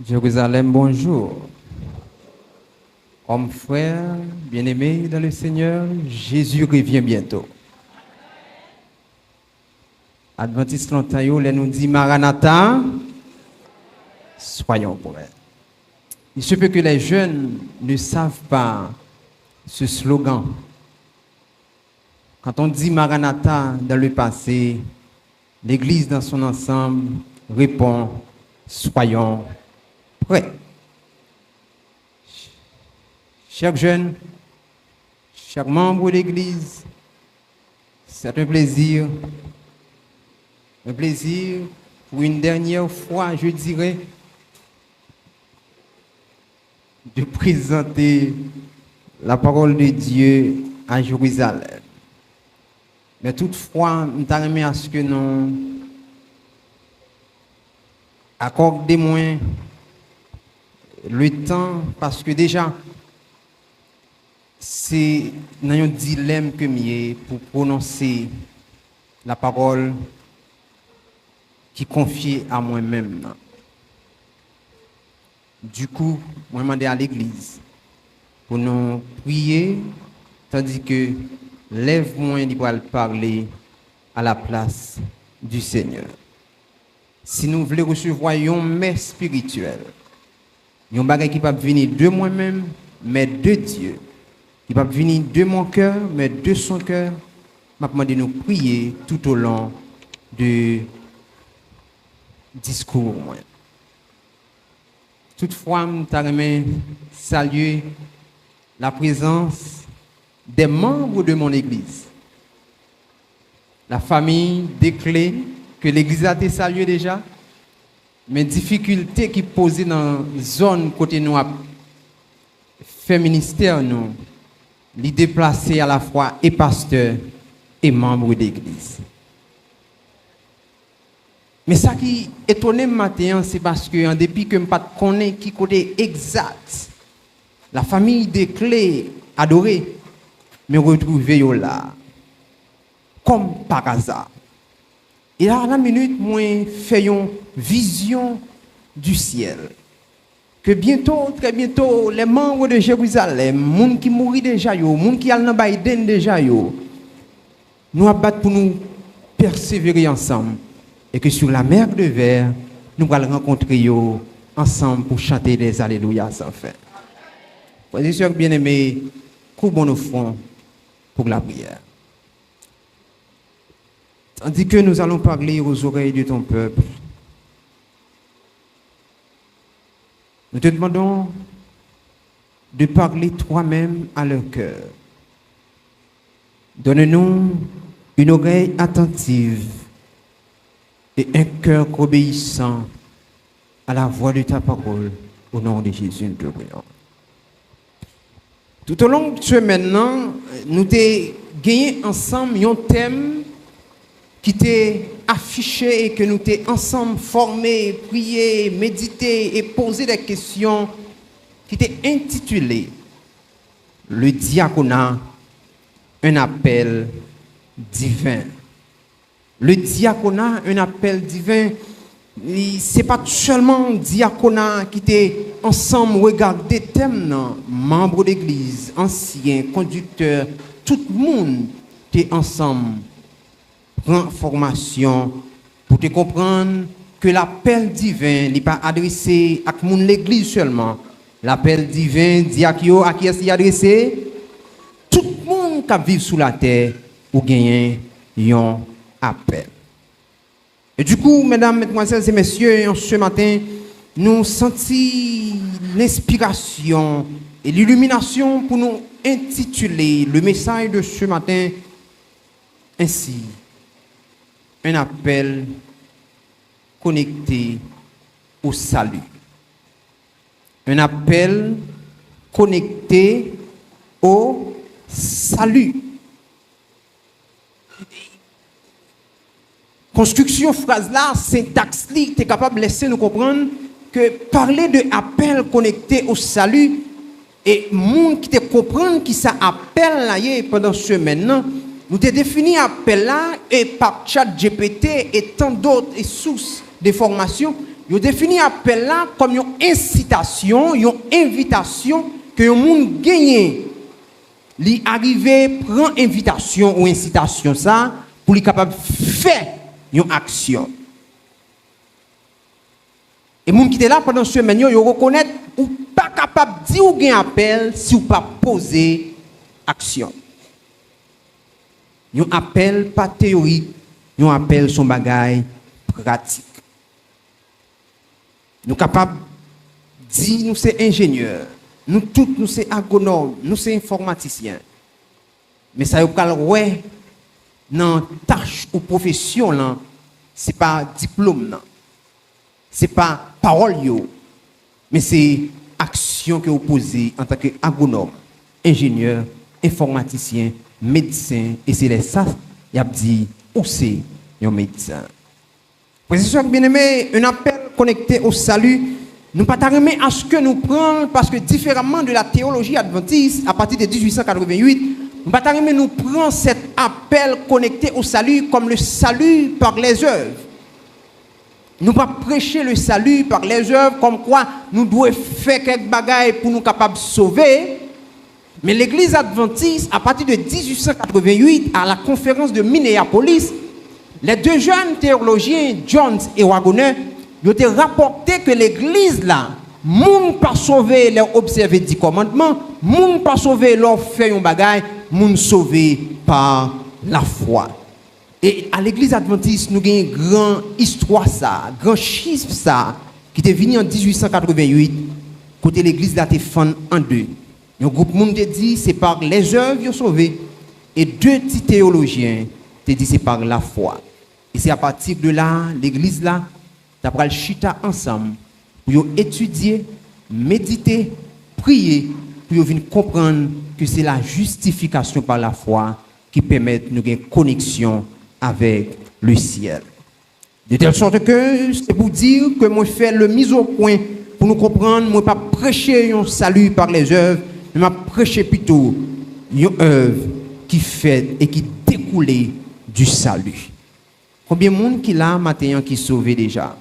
Jérusalem, bonjour. Hommes, frères, bien-aimés dans le Seigneur, Jésus revient bientôt. Adventiste Lontayo, les nous dit Maranatha, soyons prêts. Il se peut que les jeunes ne savent pas ce slogan. Quand on dit Maranatha dans le passé, l'Église dans son ensemble répond soyons prêts. Chers jeunes, chers membres de l'Église, c'est un plaisir pour une dernière fois, je dirais, de présenter la parole de Dieu à Jérusalem. Mais toutefois, nous t'aimons à ce que nous accordez-moi le temps, parce que déjà, c'est dans un dilemme que j'ai pour prononcer la parole qui confie à moi-même. Du coup, je demandé à l'église pour nous prier, tandis que lève-moi et va parler à la place du Seigneur. Si nous voulons recevoir un mets spirituel, un bagage qui va venir de moi-même, mais de Dieu, qui va venir de mon cœur, mais de son cœur, m'a demandé de nous prier tout au long du discours. Toutefois, je voudrais saluer la présence des membres de mon église. La famille des clés que l'église a été saluée déjà, mais difficultés qui posaient dans la zone côté nous fait ministère, nous, les déplacer à la fois et pasteur et membre d'église. Mais ça qui étonne matin, c'est parce que en dépit que je ne connais pas qui côté exact, la famille des clés adorée me retrouve là, comme par hasard. Et là, à la minute, moi, fais une vision du ciel. Que bientôt, très bientôt, les membres de Jérusalem, les gens qui mourent déjà, les gens qui sont dans Biden déjà, nous abattent pour nous persévérer ensemble. Et que sur la mer de verre, nous allons rencontrer ensemble pour chanter des Alléluia sans fin. Frères et sœurs bien-aimés, courbons nos fronts pour la prière. Tandis que nous allons parler aux oreilles de ton peuple, nous te demandons de parler toi-même à leur cœur. Donne-nous une oreille attentive et un cœur obéissant à la voix de ta parole. Au nom de Jésus, nous te prions. Tout au long de ce maintenant, nous avons gagné ensemble un thème qui était affiché et que nous avons ensemble formé, prié, médité et posé des questions qui étaient intitulées Le diaconat, un appel divin. Le diaconat, un appel divin, ce n'est pas seulement un diaconat qui était ensemble regarder thème, non. Membres d'église, anciens, conducteurs, tout le monde était ensemble. Prends formation pour te comprendre que l'appel divin n'est pas adressé à l'église seulement. L'appel divin dit à qui est adressé? Tout le monde qui vit sous la terre ou gagne un appel. Et du coup, mesdames, mesdemoiselles et messieurs, ce matin, nous sentons l'inspiration et l'illumination pour nous intituler le message de ce matin ainsi. Un appel connecté au salut. Un appel connecté au salut. Construction phrase là, syntaxe li, tu es capable de laisser nous comprendre que parler de appel connecté au salut et monde qui te comprend qui ça appelle là pendant ce maintenant. Nous avons défini appel là et par chat GPT et tant d'autres sources de formation ils définissent l'appel là comme une incitation, une invitation que le monde gagne. Li arrive prend invitation ou incitation ça pour lui capable faire une action. Et les gens qui étaient là pendant ce semaine, ils reconnaissent ou pas capable de dire ou gain appel si ou pas poser action. Un appel pas théorique, un appel son bagage pratique. Nous sommes capables de dire nous sommes ingénieurs, nous tous nous sommes agronomes, nous sommes informaticiens. Mais ça y est, dans tâche ou profession là, c'est pas diplôme là. C'est pas parole yo, mais c'est action que vous posez en tant qu'agronome, ingénieur, informaticien, médecin, et c'est ça, il a dit, où c'est un médecin. Frères bien aimé, un appel connecté au salut, nous pas t'arrimer à ce que nous prenons, parce que différemment de la théologie adventiste, à partir de 1888, nous pas t'arrimer nous prendre cet appel connecté au salut comme le salut par les œuvres. Nous pas prêcher le salut par les œuvres comme quoi nous devons faire quelques bagailles pour nous capables de sauver. Mais l'église adventiste, à partir de 1888, à la conférence de Minneapolis, les deux jeunes théologiens, Jones et Waggoner, ils ont rapporté que l'église là, moun pas sauvé leur observer 10 commandements, moun pas sauvé leur faire un bagaille, moun sauvé par la foi. Et à l'église adventiste, nous avons une grande histoire, ça, grand chiffre, ça, qui est venu en 1888, côté l'église a été fondée en deux. Un groupe monde te dit c'est par les œuvres qu'ils sont sauvés, et deux petits théologiens te dit c'est par la foi. Et c'est à partir de là, l'église là, tu as le chita ensemble pour étudier, méditer, prier, pour venir comprendre que c'est la justification par la foi qui permet de nous avoir une connexion avec le ciel. De telle sorte que c'est pour dire que moi fais le mise au point pour nous comprendre, moi pas prêcher un salut par les œuvres, mais je prêcher plutôt une œuvre qui fait et qui découle du salut. Combien de monde qui l'a matin qui sauvé déjà?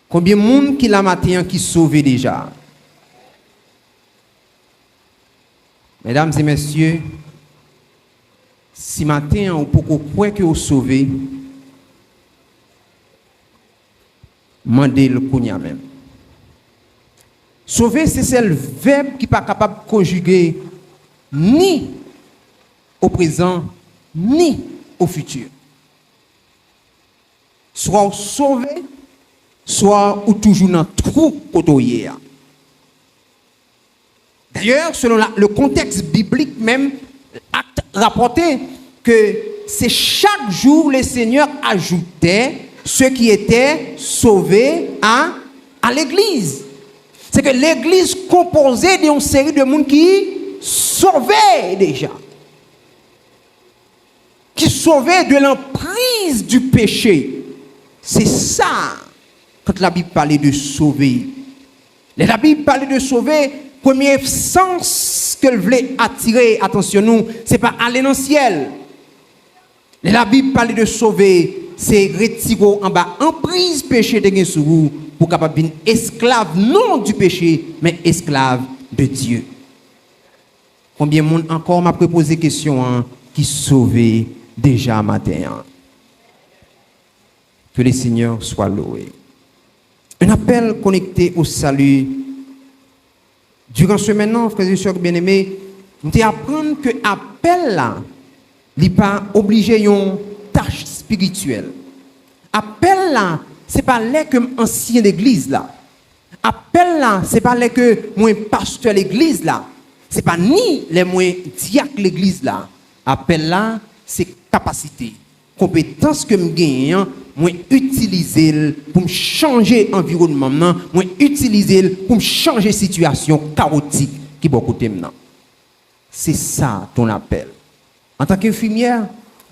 Combien de monde qui l'a matin qui sauvé déjà? Mesdames et messieurs, si matin ou pour croire que vous sauvez, mandez le cognac même. Sauver, c'est le verbe qui n'est pas capable de conjuguer ni au présent, ni au futur. Soit sauvé, soit ou toujours dans le trou côtoyé. D'ailleurs, selon le contexte biblique même, acte rapporté que c'est chaque jour le Seigneur ajoutait ceux qui étaient sauvés à l'église. C'est que l'église composée d'une série de monde qui sauvaient déjà. Qui sauvaient de l'emprise du péché. C'est ça quand la Bible parlait de sauver. La Bible parlait de sauver. Premier sens qu'elle voulait attirer, attention nous, c'est pas aller dans le ciel. La Bible parle de sauver, c'est retirer en bas emprise péché de sur vous pour capable être esclave non du péché, mais esclave de Dieu. Combien de monde encore m'a posé question qui sauvé déjà matin? Que le Seigneur soit loué. Un appel connecté au salut. Durant ce maintenant, frères et sœurs bien-aimés, nous apprenons que l'appel là, il n'est pas obligé une tâche spirituelle. Appel là, ce n'est pas là que ancien l'église là. Appel là, ce n'est pas là que moi pasteur l'église là. Ce n'est pas ni les moi diacre l'église là. Appel là, c'est capacité, compétence que je gagne, moi utiliser pour me changer environnement, moi utiliser pour me changer situation chaotique qui beaucoup côté maintenant. C'est ça ton appel. En tant qu'infirmière,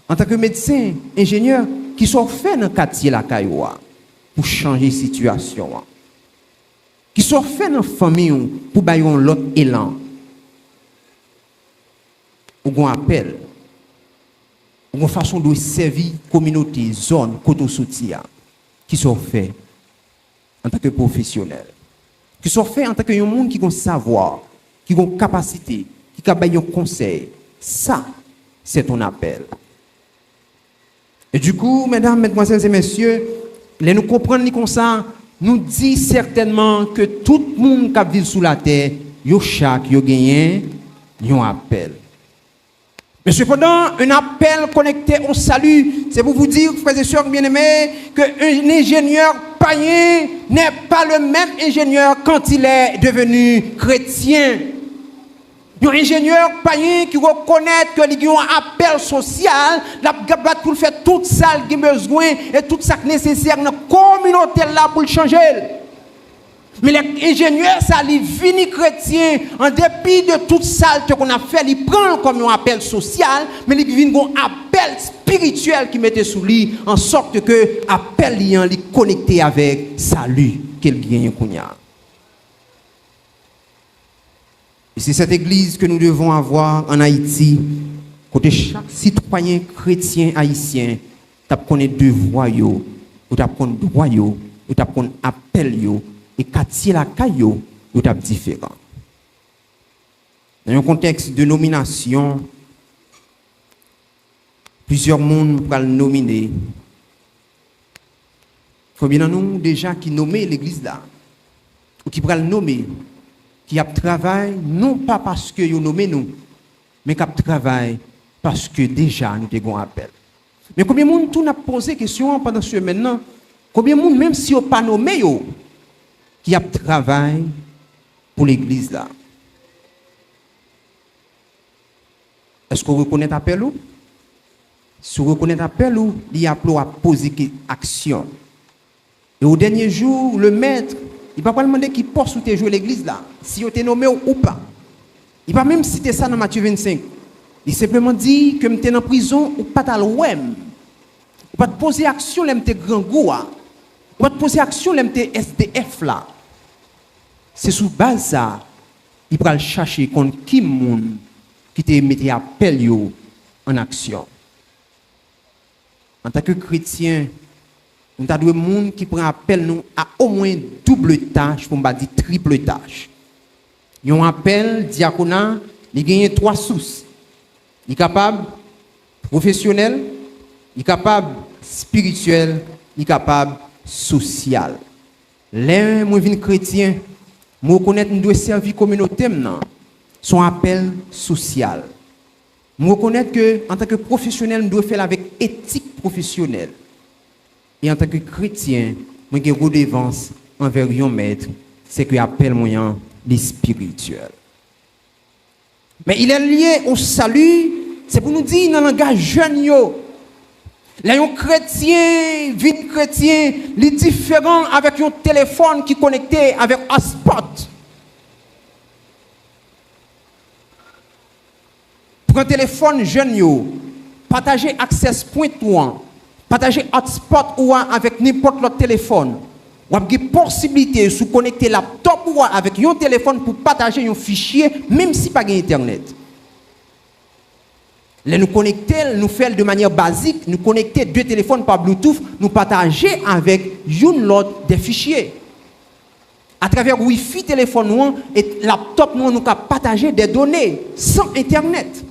en tant que médecin, ingénieur, qui sont faits dans le quartier la Kayoua pour changer situation. Qui sont faits dans la famille pour bailler l'autre élan. Ou un appel. Une façon de servir la communauté, zone, côté soutien. qui sont faits en tant que professionnel, qui sont faits en tant que monde qui a un savoir, qui a une capacité, qui a un conseil. Ça, c'est ton appel. Et du coup, mesdames, mesdemoiselles et messieurs, nous comprenons comme ça, nous dit certainement que tout le monde qui vit sous la terre, chaque gagné un appel. Mais cependant, un appel connecté au salut, c'est pour vous dire, frères et sœurs bien-aimés, qu'un ingénieur païen n'est pas le même ingénieur quand il est devenu chrétien. Un ingénieur païen qui reconnaît qu'il y a un appel social, la gabat pour faire tout ça qu'il a besoin et tout ça nécessaire dans la communauté là pour le changer. Mais l'ingénieur, ça, il vient chrétien, en dépit de tout ça qu'on a fait, il prend comme un appel social, mais il vient un appel spirituel qui mettait sous lui, en sorte que l'appel est connecté avec salut qu'il gagne. Et c'est cette église que nous devons avoir en Haïti, côté chaque citoyen chrétien haïtien, tu connais devoir, ou tu connais droit, ou tu connais appel, et quartier la caillou, ou tu différent. Dans un contexte de nomination, plusieurs mondes pour le nominer. Il faut bien nous déjà qui nommer l'église là, ou qui pourra le nommer. Qui a travaillé non pas parce que vous nommé nous, mais qui a travaillé parce que déjà nous avons un appel. Mais combien de monde tout n'a posé question pendant ce maintenant? Combien de monde même si vous pas nommé qui a travaillé pour l'église là? Est-ce que vous reconnaissez l'appel ou? Si vous reconnaissez l'appel ou, il y a à poser action. Et au dernier jour, le maître il ne va pas demander qui poste où tu joué l'église là, si tu es nommé ou pas. Il ne va même citer ça dans Matthieu 25. Il simplement dit que tu es en prison ou pas dans l'ouem. Ou pas te poser action là, tu es grand goût. Ou pas te poser action là, tu es SDF là. C'est sous base ça, il va chercher contre qui monde qui te mette appel en action. En tant que chrétien, nous avons des gens qui prennent appel nous à au moins double tâche, pour ne pas dire triple tâche. Ils ont appel diaconat, ils gagnent 3 sources. Ils sont capables professionnel, ils sont capables spirituel, ils sont capables social. Les moi vinn chrétien, moi reconnaître nous doit servir communauté maintenant. Son appel social. Moi reconnaître que en tant que professionnel, nous devons faire avec éthique professionnelle. Et en tant que chrétien, moi j'ai redevance envers un maître, c'est que appelle moyen les spirituels. Mais il est lié au salut, c'est pour nous dire dans le langage jeune yo. Là un chrétien, vie chrétien, il est différent avec un téléphone qui est connecté avec un hotspot. Pour un téléphone jeune yo, partager access point toi. Partager hotspot ou avec n'importe quel téléphone. Ou avez possibilité de se connecter laptop ou avec un téléphone pour partager un fichier même si pas internet. Les nous connecter, nous faire de manière basique, nous connecter 2 téléphones par Bluetooth, nous partager avec une l'autre des fichiers. À travers Wi-Fi téléphone et laptop nous partager des données sans internet.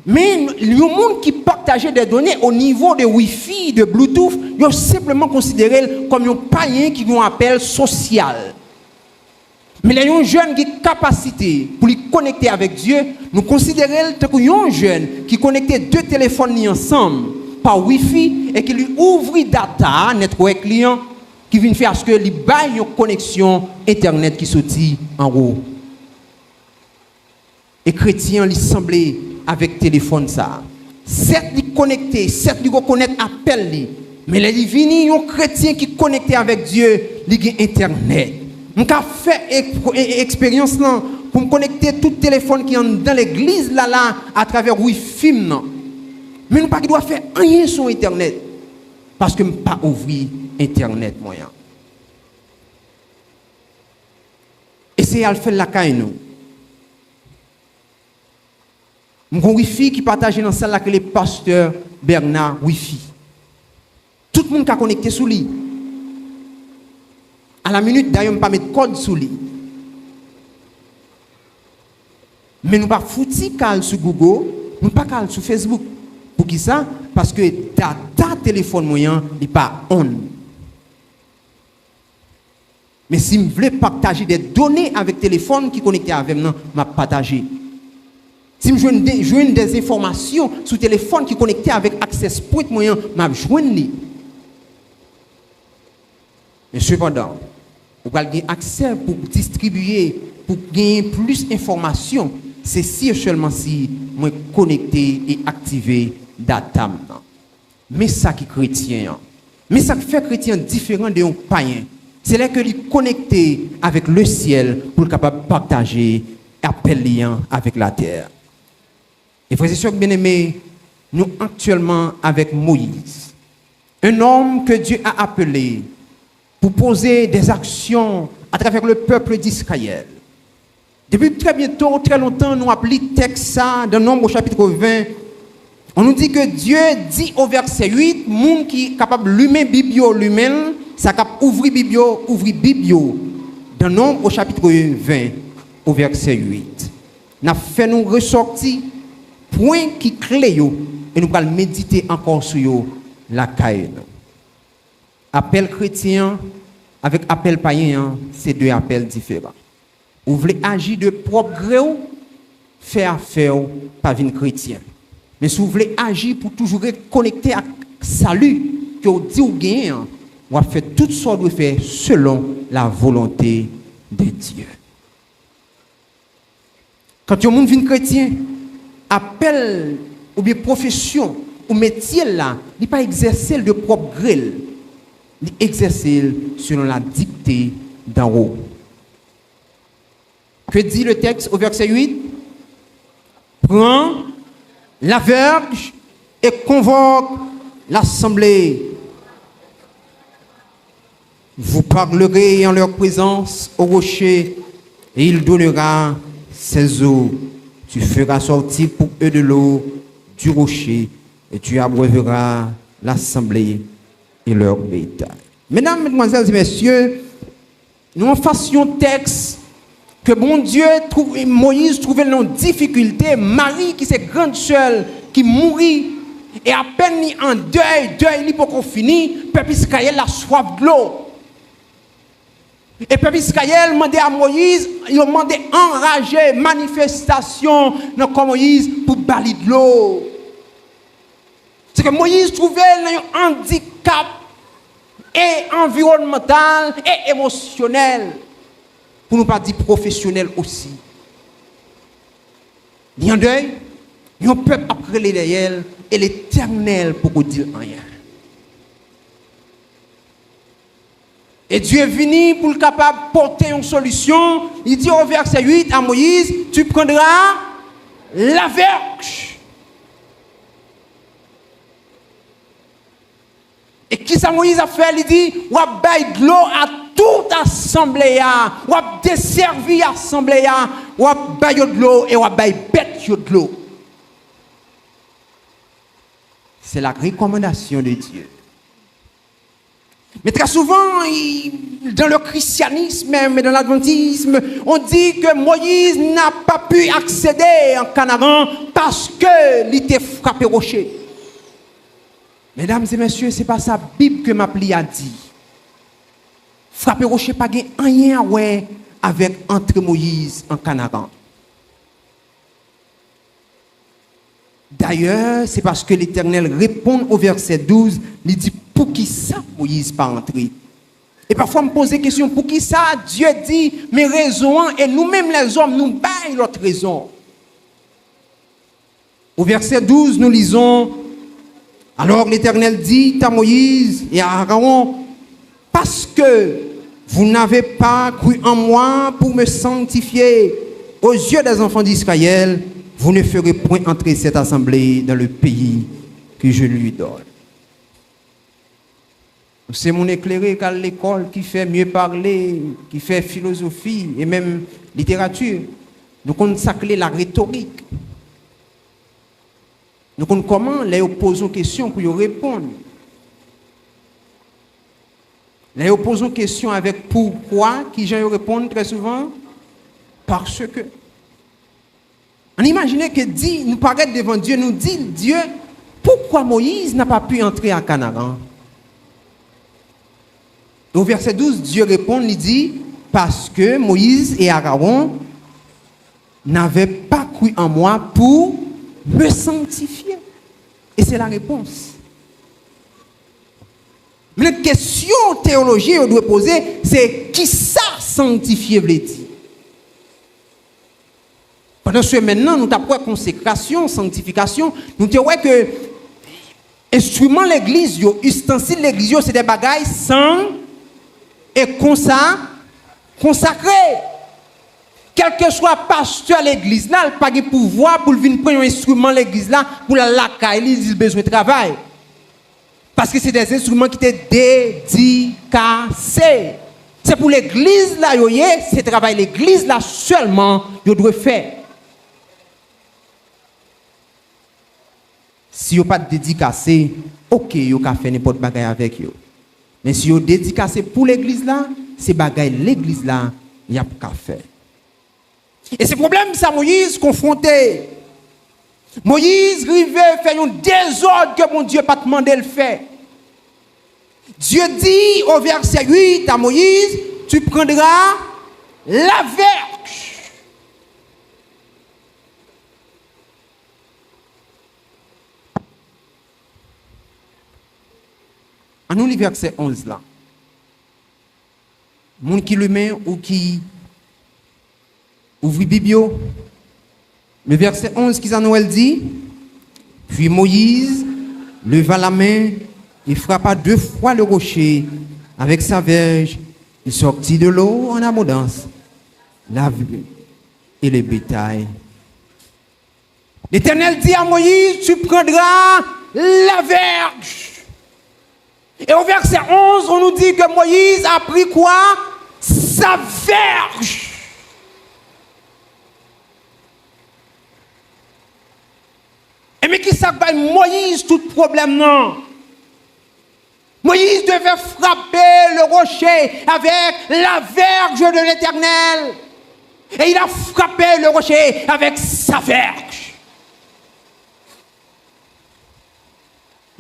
Mais les gens qui partagent des données au niveau de Wi-Fi, de Bluetooth, ils sont simplement considérés comme un païen qui ont un appel social. Mais les jeunes qui ont capacité pour les connecter avec Dieu, nous considérons que les jeunes qui connectent 2 téléphones ensemble par Wi-Fi et qui lui ouvrent data, network client, qui viennent faire ce que les baillent une connexion Internet qui sortit en haut. Et chrétiens, ils semblaient avec téléphone ça. Certes, ils connectés, certes, ils reconnaissent appel, mais les divins, un chrétien qui connecté avec Dieu, il a Internet. Je fait expérience là pour me connecter tout téléphone qui est dans l'église là à travers Wi-Fi. Mais nous pas doit faire rien sur Internet parce que je pas ouvrir Internet moyen. Et c'est à le faire la caille nous. Mon Wi-Fi qui partage dans celle là que le pasteur Bernard Wi-Fi. Tout le monde qui a connecté sous lui. À la minute, d'ailleurs, on ne pas mettre code sous lui. Mais nous pas fouti cal sur Google, nous pas cal sur Facebook. Pour qui ça? Parce que data téléphone moyen n'est pas on. Mais si je veux partager des données avec téléphone qui connecté avec moi, je vais partager. Si je veux des informations sur téléphone qui connecté avec Access Point moyen, je vais joindre. Mais cependant, vous avez accès pour distribuer, pour gagner plus d'informations. C'est si seulement si moi connecté et activé data. Mais ça qui est chrétien. Mais ça qui fait chrétien différent de un païen. C'est là que il est connecté avec le ciel pour être capable de partager appel lien avec la terre. Et frères et sœurs bien-aimés, nous actuellement avec Moïse, un homme que Dieu a appelé pour poser des actions à travers le peuple d'Israël. Depuis très bientôt, très longtemps, nous appelons texte ça dans Nombre au chapitre 20. On nous dit que Dieu dit au verset 8, monde qui est capable de l'humain biblio lui-même, ça capable ouvrir biblio dans Nombre au chapitre 20 au verset 8. N'a fait nous ressortir point qui clé yo et nous allons méditer encore sur yo la caille. Appel chrétien avec appel païen, c'est deux appels différents. Vous voulez agir de propre gré, faire affaire par une chrétienne. Mais si vous voulez agir pour toujours être connecté à salut que vous dites ou gagnez, vous allez faire toutes sortes de faire selon la volonté de Dieu. Quand un monde vient chrétien, appel ou bien profession ou métier là, il n'est pas exercé de propre gré. Il exercer selon la dictée d'en haut. Que dit le texte au verset 8? Prends la verge et convoque l'assemblée. Vous parlerez en leur présence au rocher et il donnera ses eaux. Tu feras sortir pour eux de l'eau du rocher et tu abreuveras l'assemblée et leur bétail. Mesdames, mesdemoiselles et messieurs, nous en fassions texte que bon Dieu, Moïse trouvait dans difficulté, Marie qui c'est grande sœur qui mourit et à peine en deuil pour qu'on finisse, peuple Israël a soif de l'eau. Et peuple Israël demandait à Moïse, il a demandé enragé, manifestation dans Moïse pour balayer de l'eau. C'est que Moïse trouvait un handicap et environnemental et émotionnel, pour ne pas dire professionnel aussi. Il y a un deuil, il y a un peuple après les derrière et l'Éternel pour dire rien. Et Dieu est venu pour le capable de porter une solution. Il dit au verset 8 à Moïse, tu prendras la verge. Et qui ça Moïse a fait? Il dit, on va bailler de l'eau à toute assemblée, on va desservir l'assemblée, on va bailler de l'eau et on va bailler bête de l'eau. C'est la recommandation de Dieu. Mais très souvent, dans le christianisme, mais dans l'adventisme, on dit que Moïse n'a pas pu accéder en Canaan parce qu'il était frappé rocher. Mesdames et messieurs, ce n'est pas ça Bible que ma pli a dit. Frappé rocher pas rien à voir avec entre Moïse en Canaan. D'ailleurs, c'est parce que l'Éternel répond au verset 12, il dit pour qui ça Moïse pas entré. Et parfois me pose des questions, pour qui ça Dieu dit mes raisons et nous-mêmes les hommes nous baillons l'autre raison. Au verset 12, nous lisons, alors l'Éternel dit à Moïse et à Aaron, parce que vous n'avez pas cru en moi pour me sanctifier aux yeux des enfants d'Israël, vous ne ferez point entrer cette assemblée dans le pays que je lui donne. C'est mon éclairé qu'à l'école qui fait mieux parler, qui fait philosophie et même littérature. Nous consacrons la rhétorique. Nous connaissons comment les posons questions pour y répondre. Là, ils posent une question avec pourquoi, qui j'en répondent très souvent, parce que. On imagine que dit, nous paraît devant Dieu, nous dit Dieu, pourquoi Moïse n'a pas pu entrer à Canaan? Au verset 12, Dieu répond, il dit, parce que Moïse et Aaron n'avaient pas cru en moi pour me sanctifier. Et c'est la réponse. Mais la question théologique qu'on doit poser, c'est qui ça sanctifier veut dire? Pendant ce maintenant, nous avons consécration, sanctification, nous avons que instrument l'église, ustensile l'église, c'est des bagailles saints et consacrés. Quel que soit pasteur l'église là, il n'a pas de pouvoir pour venir prendre un instrument l'église là pour la lacaille, il a besoin de travail. Parce que c'est des instruments qui étaient dédicacés. C'est pour l'église là, c'est travail l'église là seulement, il doit faire. Si vous n'avez pas dédicacé, ok, vous pouvez faire n'importe quoi avec vous. Mais si vous dédicacé pour l'église là, c'est bagaille l'église là, il n'y a pas qu'à faire. Et ce problème, ça Moïse confronté. Moïse rivait faire un désordre que mon Dieu pas demandé de le faire. Dieu dit au verset 8 à Moïse, tu prendras la verge. En nous, le verset 11 là. Moun qui le met ou qui ouvre Biblio. Le verset 11 qui Noël dit, puis Moïse leva la main et frappa 2 fois le rocher avec sa verge. Il sortit de l'eau en abondance, la vue et le bétail. L'Éternel dit à Moïse, tu prendras la verge. Et au verset 11, on nous dit que Moïse a pris quoi? Sa verge. Et mais qui s'appelle Moïse tout problème non? Moïse devait frapper le rocher avec la verge de l'Éternel. Et il a frappé le rocher avec sa verge.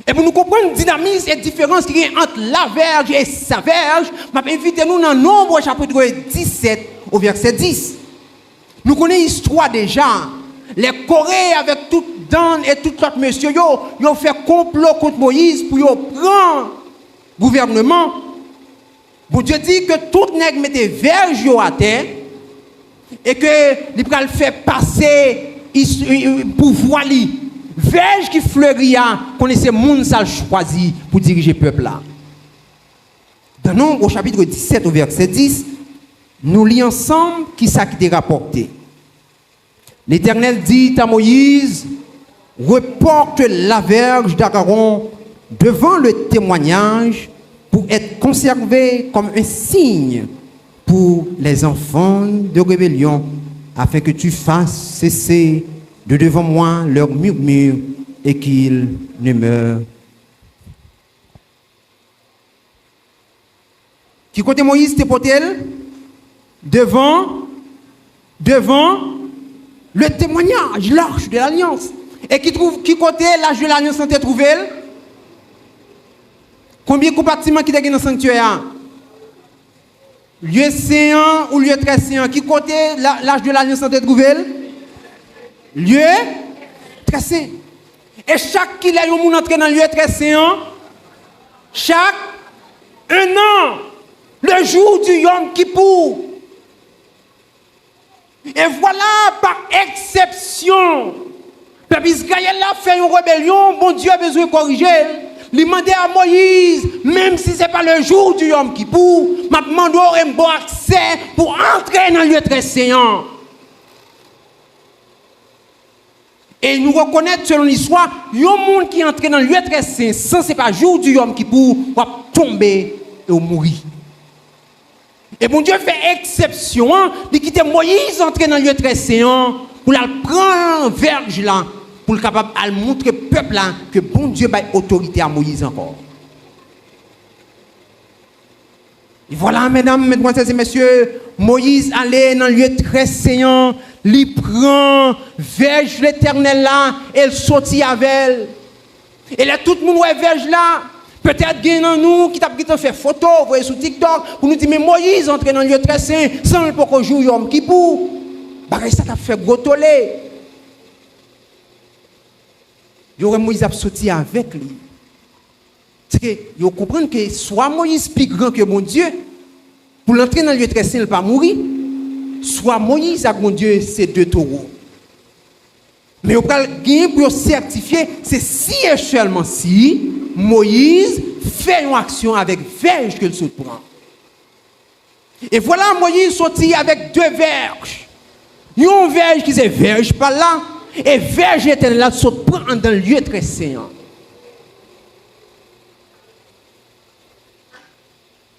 Et pour nous comprendre la dynamisme et la différence qu'il y a entre la verge et sa verge, je invite nous dans Nombre chapitre 17 au verset 10. Nous connaissons l'histoire déjà. Les Coréens avec toute Dan et tout l'autre monsieur, ils ont fait complot contre Moïse pour prendre le gouvernement. Bon Dieu dit que tout nègre mettait verge à terre et que il va faire passer pouvoir li. Verge qui fleurit, connaissez moun ça choisi pour diriger le peuple là. Dans Nombre au chapitre 17 au verset 10, nous lisons ensemble qui ça qui est rapporté. L'Éternel dit à Moïse, reporte la verge d'Aaron devant le témoignage pour être conservé comme un signe pour les enfants de rébellion, afin que tu fasses cesser de devant moi leur murmure et qu'ils ne meurent. Qui côté Moïse te porte-t-elle? Devant le témoignage, l'arche de l'alliance. Et qui côté l'arche de l'alliance on te trouvé? Combien de compartiments qui sont dans le sanctuaire? Lieu séant ou lieu très séant? Qui côté l'arche de l'alliance on te trouvé? Lieu très saint. Et chaque qui a un entré dans le lieu très saint, chaque un an, le jour du Yom Kippour. Et voilà, par exception, peuple Israël a fait une rébellion, bon Dieu a besoin de corriger. Il demandait à Moïse, même si ce n'est pas le jour du Yom Kippour, m'a demandé un bon accès pour entrer dans le lieu très saint. Et nous reconnaître selon l'histoire, il y a un monde qui entre dans le lieu très saint, sans ce n'est pas le jour du Yom Kippour, va tomber et mourir. Et bon Dieu fait exception de quitter Moïse entrer dans le lieu très saint pour la prendre verge là, pour le capable de montrer au peuple là que bon Dieu a autorité à Moïse encore. Et voilà, mesdames, mesdemoiselles et messieurs, Moïse allait dans le lieu très saint, il prend verge l'éternel là, et il sortit avec elle. Et là, tout le monde voit verge là. Peut-être qu'il y a nous qui t'a fait photo, vous voyez sur TikTok, pour nous dire, mais Moïse entre dans le lieu très saint, sans le pour qu'on joue Yom Kippur. Bah, ça t'a fait gros tollé. Moïse a sorti avec lui. C'est que vous comprenez que soit Moïse plus grand que mon Dieu, pour l'entrer dans le lieu très saint, il ne pas mourir, soit Moïse avec mon Dieu, c'est deux taureaux. Mais vous pouvez gagner pour certifier, c'est si et seulement si Moïse fait une action avec verge que se prend. Et voilà, Moïse sortit avec deux verges. Une verge qui est verge par là, et verge éternelle là se prend dans le lieu très saint.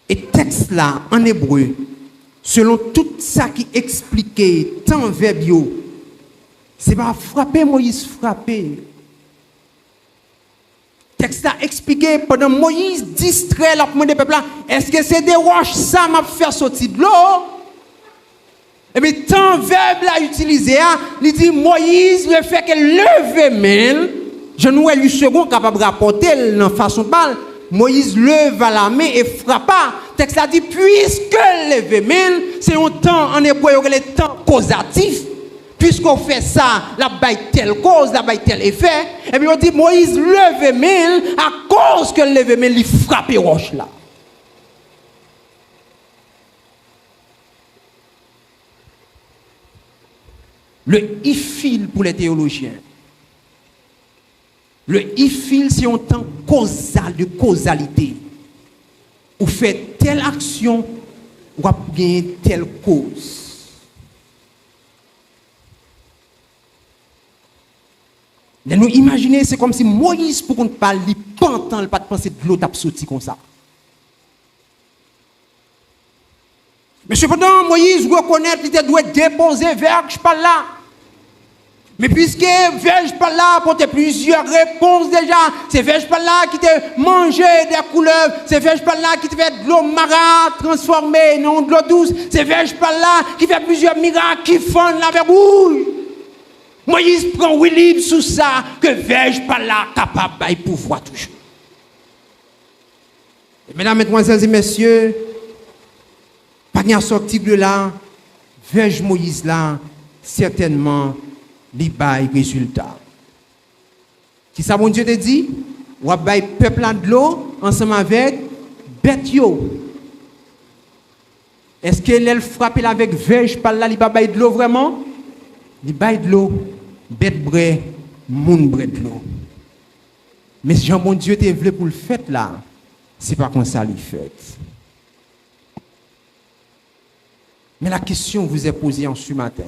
Et texte là, en hébreu, selon tout ça qui expliquait tant verbio, c'est pas frapper Moïse, frapper. Texte là expliqué pendant Moïse distrait la demande des peuples là, est-ce que c'est des roches ça m'a fait sortir de l'eau? Et bien tant verbe là utilisé, il dit Moïse le fait qu'elle leve main, je nous ai lu second capable de rapporter dans façon de parler. Moïse leva la main et frappa. Texte a dit, puisque lever main, c'est un temps en hébreu, le temps causatif. Puisqu'on fait ça, la baille telle cause, la baille tel effet. Et puis on dit, Moïse leve main à cause que leve main, il frappe roche là. Le ifil pour les théologiens. Le ifil, c'est un temps causal, de causalité. Vous faites telle action, vous avez telle cause. Nous imaginez, c'est comme si Moïse, pour qu'on ne parle, il pantant, il pas de penser de l'autre a sorti comme ça. Mais cependant, Moïse reconnaît qu'il doit déposer verge par là. Mais puisque verge par là apporte plusieurs réponses déjà, c'est verge par là qui te mangé des couleuvres, c'est verge par là qui te fait de l'eau mara transformée, non de l'eau douce, c'est verge par là qui fait plusieurs miracles qui font la mer rouge. Moïse prend William sous ça, que verge par là capable de pouvoir toujours. Et mesdames, mesdemoiselles et messieurs, pas bien sorti de là, verge Moïse là, certainement, li bay résultat. Qui ça mon Dieu te dit? Ou bay peuple de l'eau ensemble avec bête yo. Est-ce que elle frappe avec verge par là, li ba bay de l'eau vraiment? Li bay de l'eau, bête bré, moun bré de l'eau. Mais si mon Dieu te voulu pour le fait là, c'est pas comme ça li fait. Mais la question vous est posée en ce matin.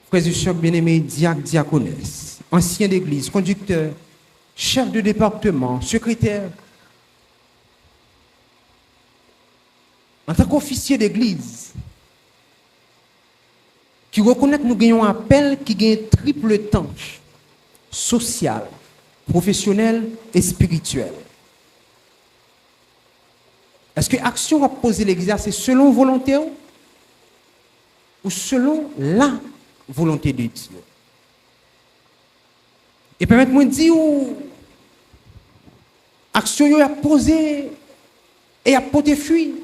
Frères et sœurs bien-aimés, diacres, diaconesses, anciens d'église, conducteurs, chefs de département, secrétaires. En tant qu'officier d'église, qui reconnaît que nous gagnons un appel qui gagne triple tâche, social, professionnel et spirituel. Est-ce que l'action à poser l'église, c'est selon volonté ou selon la volonté de Dieu? Et permettez-moi de dire, action a posé et a porté fruit.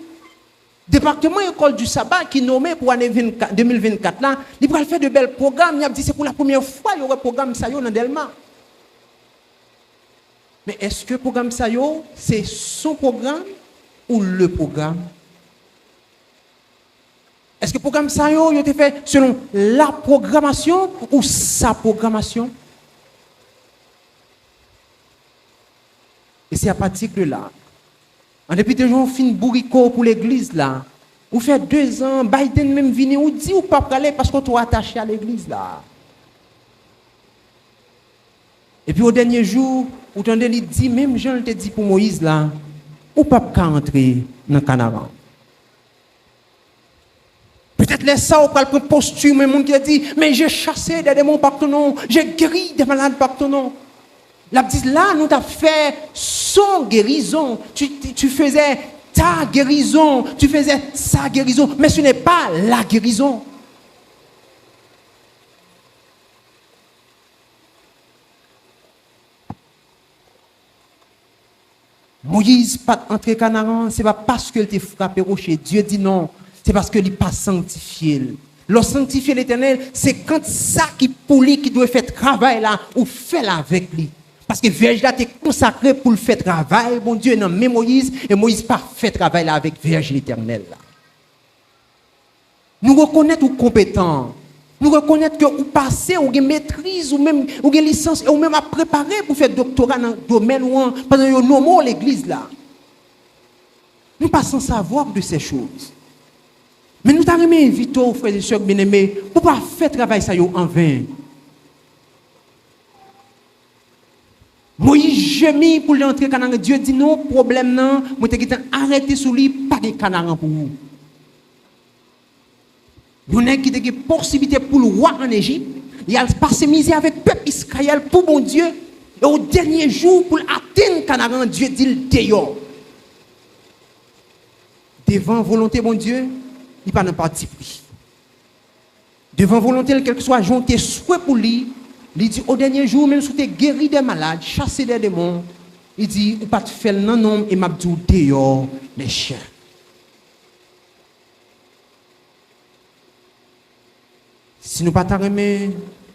Département école du sabbat qui est nommé pour l'année 2024 là, il va faire de belles programmes. Il a dit c'est pour la première fois il y aura un programme ça dans Delma. Mais est-ce que le programme ça c'est son programme ou le programme? Est-ce que le programme ça a été fait selon la programmation ou sa programmation? Et c'est à partir de là. En depuis des jours, on fin bourrico pour l'église là. Vous faites 2 ans, Biden même vient ou dit ou pas aller parce qu'on est attaché à l'église là. Et puis au dernier jour, vous entendez il dit, même Jean te dit pour Moïse là, ou pas entrer dans le Canaan. Peut-être les ça, ou pas le posture, mais monde qui a dit, mais j'ai chassé des démons par ton nom, j'ai guéri des malades par ton nom. La dit là, nous t'as fait sans guérison. Tu faisais ta guérison, tu faisais sa guérison, mais ce n'est pas la guérison. Moïse pas entré Canaan, c'est pas parce qu'il était frappé rocher. Dieu dit non, c'est parce qu'il n'est pas sanctifié. Le sanctifier l'Éternel, c'est quand ça qui pour lui qui doit faire travail là, ou fait là avec lui. Parce que Vierge là, t'es consacré pour le faire travail, bon Dieu, non, mais Moïse, et Moïse pas fait travail là avec Vierge l'Éternel là. Nous reconnaître ou compétent. Nous reconnaître que vous passez, ou avez maîtrise, ou même ou avez licence, ou même à préparer pour faire doctorat dans le domaine ou pendant que nous nommons l'église là. Nous pas sans savoir de ces choses. Mais nous t'avons invité, frères et sœurs bien-aimés, pour ne pas faire travail ça en vain. Moïse gémit pour l'entrer Canaan. Dieu dit non, problème non, moi t'ai arrêté sous lui, pas de Canaan pour vous. Il y a qui a une possibilité pour le roi en Égypte. Il a passé misère avec le peuple Israël pour mon Dieu. Et au dernier jour, pour atteindre Canaan, Dieu dit le dehors. Devant volonté, mon Dieu, il n'y a pas de parti pris. Devant volonté, quel que soit jonté souhait pour lui, il dit au dernier jour, même si tu es guéri des malades, chassé des démons, il dit, ou pas te faire non, non, et m'a dit dehors les chiens. Si nous ne pas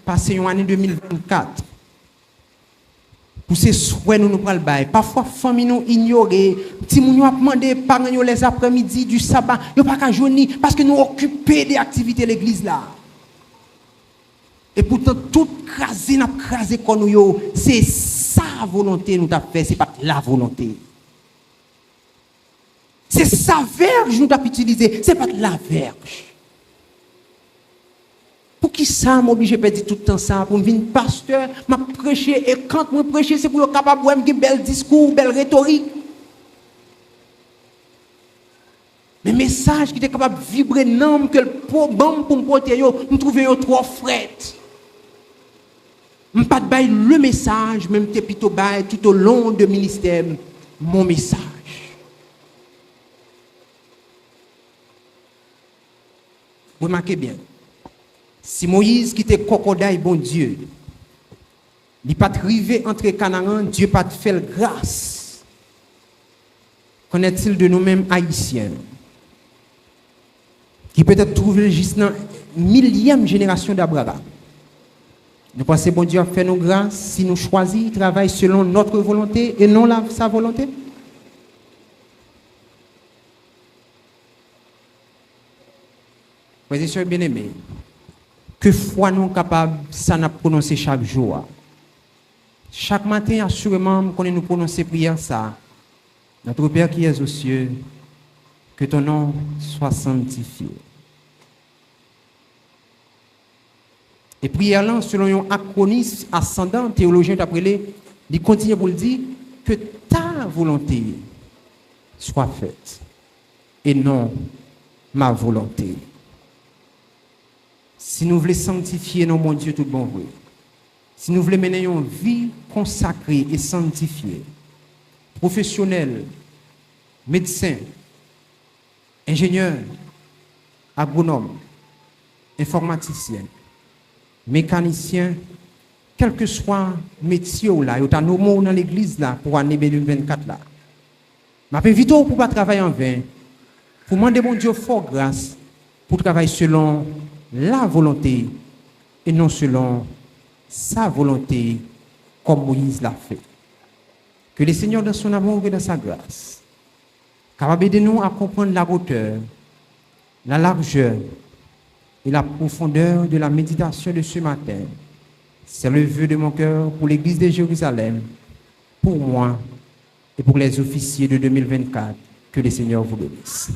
passer une année 2024, pour ces souhaits, nous prenons le bail. Parfois, les familles nous ignorent. Si nous avons demandé par les après-midi du sabbat, nous ne pouvons pas joindre parce que nous occupés des activités de l'église là. Et pourtant, tout crasé, nous crasé comme nous, c'est sa volonté nous avons fait, ce n'est pas la volonté. C'est sa verge nous avons utilisé, ce n'est pas la verge. Pour qui ça m'oblige à perdre tout le temps ça pour venir pasteur, m'a prêcher et quand moi prêcher c'est pour être capable de faire un bel discours, belle rhétorique. Mais message qui est capable de vibrer non que le problème pour me porter yo, me trouver trop fret. Me pas de bail le message, même t'es plutôt bail tout au long de ministère mon message. Remarquez bien. Si Moïse qui était crocodile, bon Dieu, il n'a pas arrivé entre Canaan, Dieu n'a pas fait grâce. Qu'en est-il de nous-mêmes haïtiens, qui peut-être trouvé juste dans la millième génération d'Abraham? Nous pensons bon Dieu a fait nos grâces si nous choisissons de travailler selon notre volonté et non sa volonté? Frères et sœurs bien-aimés, que foi nous capables, ça n'a prononcé chaque jour. Chaque matin, assurément, qu'on nous prononcer prière ça. Notre Père qui es aux cieux, que ton nom soit sanctifié. Et prière là, selon un acronisme ascendant, théologien d'après il continue pour le dire que ta volonté soit faite et non ma volonté. Si nous voulons sanctifier nos mon Dieu tout bon vrai, si nous voulons mener une vie consacrée et sanctifiée, professionnelle, médecin, ingénieur, agronome, informaticien, mécanicien, quel que soit le métier là, il y a nos mots dans l'église là pour l'année 2024 là. Je m'invite pour ne pas travailler en vain, pour demander mon Dieu fort grâce, pour travailler selon la volonté et non selon sa volonté comme Moïse l'a fait. Que le Seigneur dans son amour et dans sa grâce capable aider nous à comprendre la hauteur, la largeur et la profondeur de la méditation de ce matin. C'est le vœu de mon cœur pour l'église de Jérusalem, pour moi et pour les officiers de 2024. Que le Seigneur vous bénisse.